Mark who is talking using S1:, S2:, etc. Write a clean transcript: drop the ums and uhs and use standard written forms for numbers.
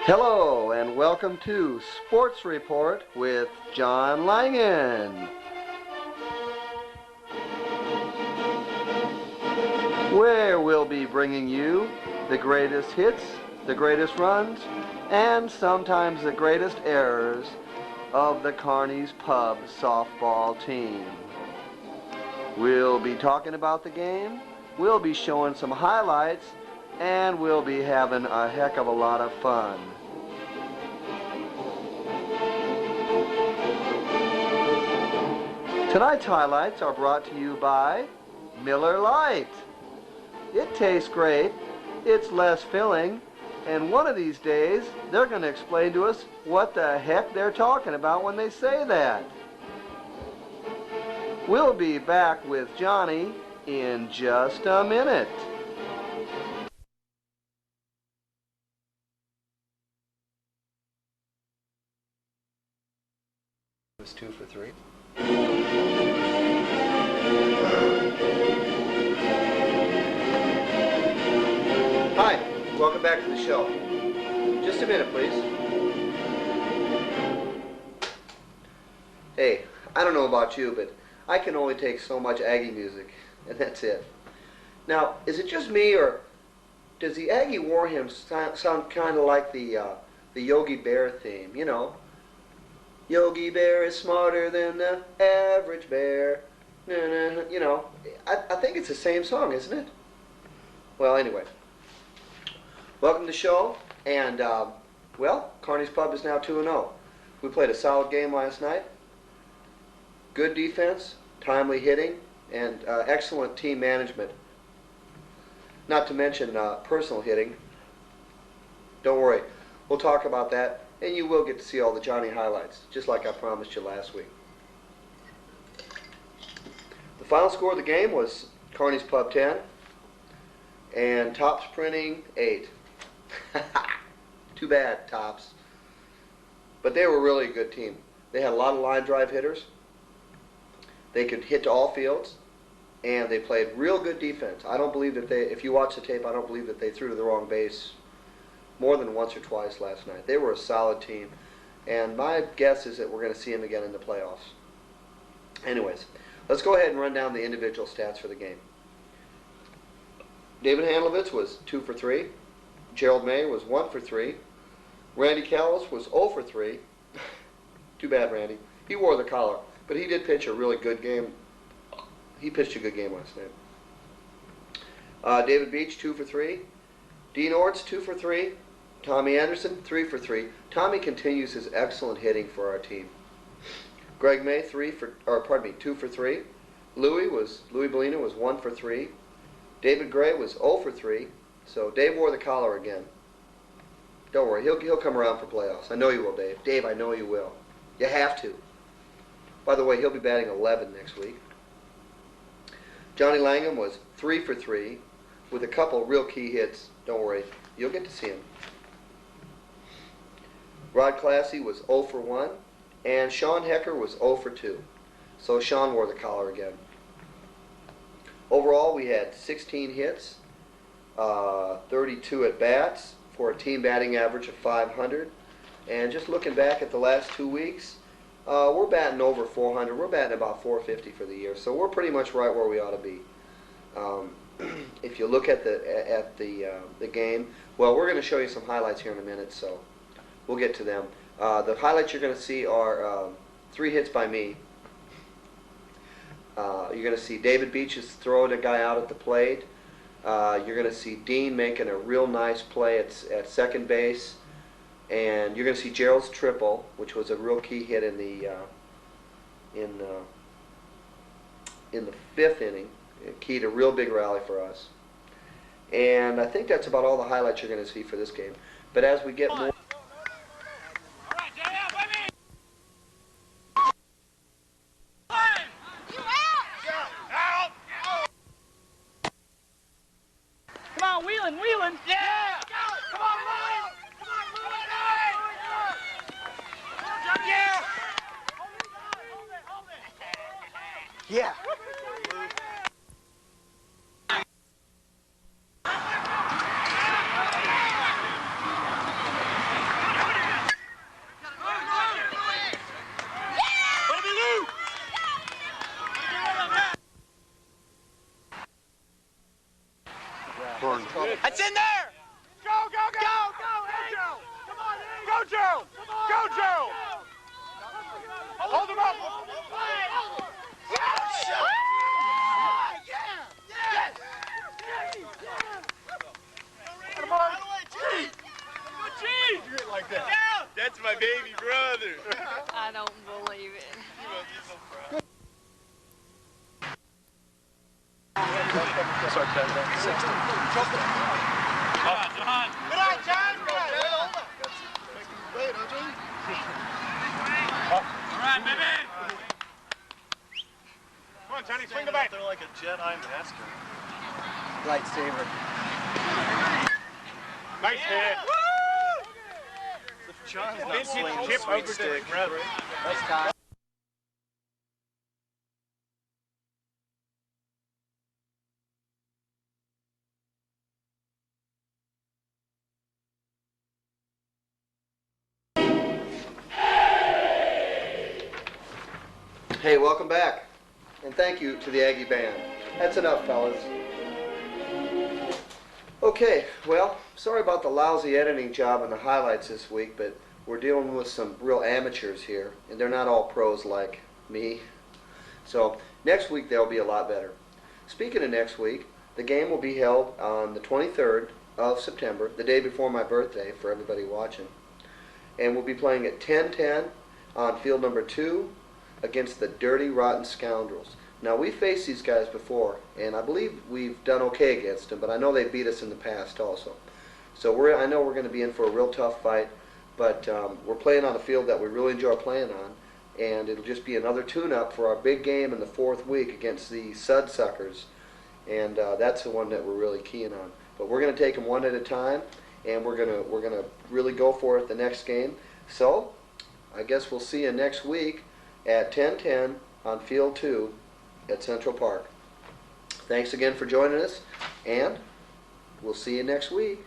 S1: Hello and welcome to Sports Report with John Langan, where we'll be bringing you the greatest hits, the greatest runs, and sometimes the greatest errors of the Kearney's Pub softball team. We'll be talking about the game, we'll be showing some highlights, and we'll be having a heck of a lot of fun. Tonight's highlights are brought to you by Miller Lite. It tastes great, it's less filling, and one of these days they're going to explain to us what the heck they're talking about when they say that. We'll be back with Johnny in just a minute. It was 2 for 3. Hi, welcome back to the show. Just a minute, please. Hey, I don't know about you, but I can only take so much Aggie music, and that's it. Now, is it just me, or does the Aggie War Hymn sound kind of like the Yogi Bear theme? You know, Yogi Bear is smarter than the average bear. You know, I think it's the same song, isn't it? Well, anyway. Welcome to the show, and, well, Kearney's Pub is now 2-0. We played a solid game last night. Good defense, timely hitting, and excellent team management. Not to mention personal hitting. Don't worry, we'll talk about that, and you will get to see all the Johnny highlights, just like I promised you last week. The final score of the game was Kearney's Pub 10, and Tops Printing 8. Too bad, Tops. But they were really a good team. They had a lot of line drive hitters. They could hit to all fields, and they played real good defense. I don't believe that if you watch the tape, I don't believe that they threw to the wrong base more than once or twice last night. They were a solid team, and my guess is that we're going to see them again in the playoffs. Anyways, let's go ahead and run down the individual stats for the game. David Handlovitz was 2 for 3. Gerald May was 1 for 3. Randy Callis was 0 for 3. Too bad, Randy. He wore the collar, but he did pitch a really good game. He pitched a good game last night. David Beach, 2 for 3. Dean Orts, 2 for 3. Tommy Anderson, 3 for 3. Tommy continues his excellent hitting for our team. Greg May, 2 for 3. Louis Bellina was 1 for 3. David Gray was 0 for 3. So Dave wore the collar again. Don't worry, he'll come around for playoffs. I know you will, Dave. Dave, I know you will. You have to. By the way, he'll be batting 11 next week. Johnny Langan was 3 for 3 with a couple real key hits. Don't worry, you'll get to see him. Rod Classy was 0 for 1, and Sean Hecker was 0 for 2. So Sean wore the collar again. Overall, we had 16 hits, 32 at-bats for a team batting average of 500. And just looking back at the last 2 weeks, we're batting over 400. We're batting about 450 for the year, so we're pretty much right where we ought to be. If you look at the game, well, we're going to show you some highlights here in a minute, so we'll get to them. The highlights you're going to see are 3 hits by me. You're going to see David Beach's throwing a guy out at the plate. You're going to see Dean making a real nice play at second base. And you're going to see Gerald's triple, which was a real key hit in the 5th inning. It keyed a real big rally for us. And I think that's about all the highlights you're going to see for this game. But as we get more...
S2: Wheeling, yeah! Come on, Wheeling! Come on, Wheeling! Yeah! Hold it!
S1: Yeah.
S3: Corn.
S2: It's in there! Go, go, go! Go, go, Andrew! Come on, Andrew! Go, Drew! Go, Drew! Hold him up! Come on! You hit like that.
S4: That's my baby brother.
S5: I don't believe it.
S2: Good night, John. Good night.
S4: All right, baby.
S2: Come on, Johnny, swing the bat.
S3: They're like a Jedi master.
S1: Lightsaber.
S2: Nice hit.
S3: John's not
S2: Vince hit
S3: swinging the
S2: chip
S3: sweet
S2: over to
S3: stick.
S2: the brother.
S1: Nice time. Hey, welcome back. And thank you to the Aggie Band. That's enough, fellas. Okay, well, sorry about the lousy editing job and the highlights this week, but we're dealing with some real amateurs here, and they're not all pros like me. So next week they'll be a lot better. Speaking of next week, the game will be held on the 23rd of September, the day before my birthday for everybody watching. And we'll be playing at 10:10 on field number 2 against the Dirty Rotten Scoundrels. Now, we faced these guys before, and I believe we've done okay against them, but I know they beat us in the past also. So I know we're going to be in for a real tough fight, but we're playing on a field that we really enjoy playing on, and it'll just be another tune-up for our big game in the 4th week against the Sudsuckers, and that's the one that we're really keen on. But we're going to take them one at a time, and we're gonna really go for it the next game. So I guess we'll see you next week at 10:10 on Field 2 at Central Park. Thanks again for joining us, and we'll see you next week.